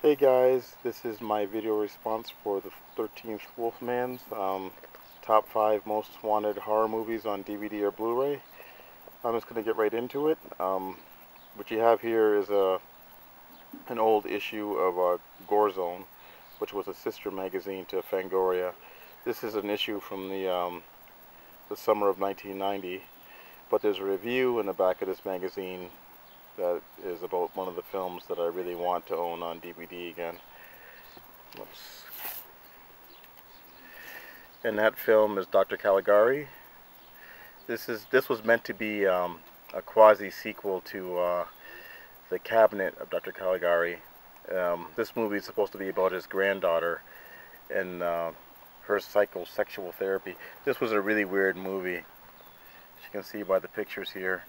Hey guys, this is my video response for the 13th Wolfman's top 5 most wanted horror movies on DVD or Blu-ray. I'm just going to get right into it. What you have here is an old issue of Gore Zone, which was a sister magazine to Fangoria. This is an issue from the summer of 1990, but there's a review in the back of this magazine that is about one of the films that I really want to own on DVD again. Whoops. And that film is Dr. Caligari. This was meant to be a quasi sequel to The Cabinet of Dr. Caligari. This movie is supposed to be about his granddaughter and her psychosexual therapy. This was a really weird movie, as you can see by the pictures here.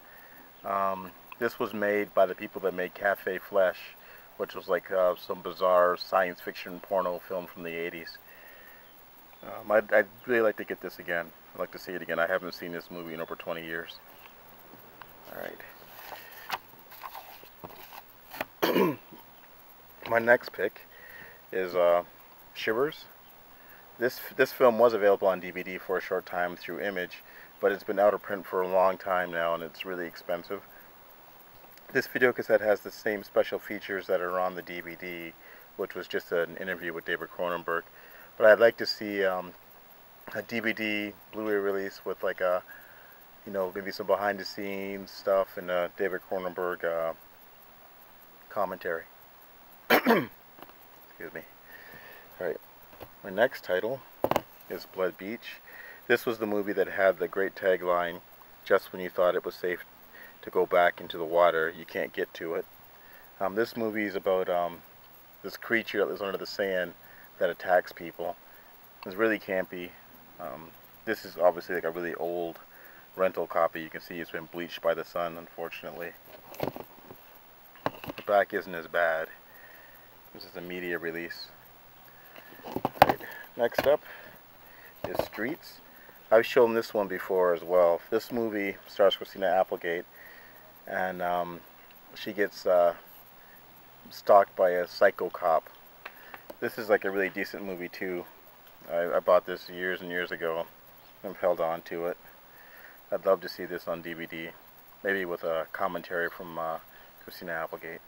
This was made by the people that made Cafe Flesh, which was like some bizarre science fiction porno film from the 80s. I'd really like to get this again. I'd like to see it again. I haven't seen this movie in over 20 years. Alright. My next pick is Shivers. This film was available on DVD for a short time through Image, but it's been out of print for a long time now and it's really expensive. This video cassette has the same special features that are on the DVD, which was just an interview with David Cronenberg. But I'd like to see a DVD Blu-ray release with like a, maybe some behind-the-scenes stuff and a David Cronenberg commentary. Excuse me. Alright, my next title is Blood Beach. This was the movie that had the great tagline, "Just when you thought it was safe to go back into the water, you can't get to it." This movie is about this creature that lives under the sand that attacks people. It's really campy. This is obviously like a really old rental copy. You can see it's been bleached by the sun, unfortunately. The back isn't as bad. This is a media release. Right. Next up is Streets. I've shown this one before as well. This movie stars Christina Applegate, and she gets stalked by a psycho cop. This is like a really decent movie too. I bought this years and years ago and held on to it. I'd love to see this on DVD, maybe with a commentary from Christina Applegate.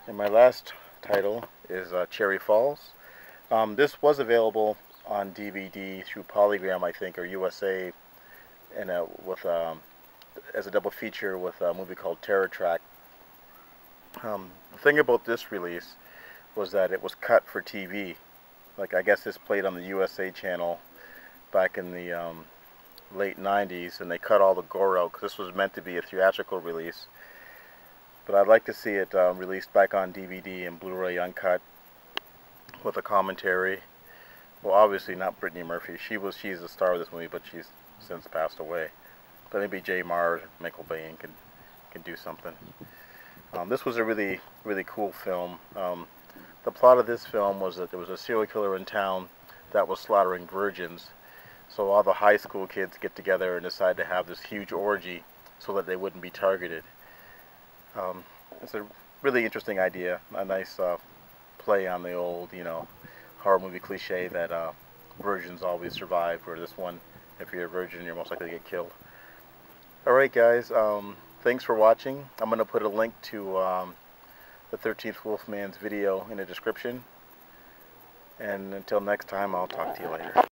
And my last title is Cherry Falls. This was available on DVD through Polygram, I think, or USA, and with as a double feature with a movie called Terror Track. The thing about this release was that it was cut for TV. Like, I guess this played on the USA channel back in the late 90s, and they cut all the gore out because this was meant to be a theatrical release. But I'd like to see it released back on DVD and Blu-ray uncut with a commentary. Well, obviously not Brittany Murphy. She's the star of this movie, but she's since passed away. But maybe Jay Mars, Michael Biehn can do something. This was a really, really cool film. The plot of this film was that there was a serial killer in town that was slaughtering virgins. So all the high school kids get together and decide to have this huge orgy so that they wouldn't be targeted. It's a really interesting idea. A nice play on the old, horror movie cliche that virgins always survive, where this one, if you're a virgin, you're most likely to get killed. Alright guys, thanks for watching. I'm going to put a link to the 13th Wolfman's video in the description. And until next time, I'll talk to you later.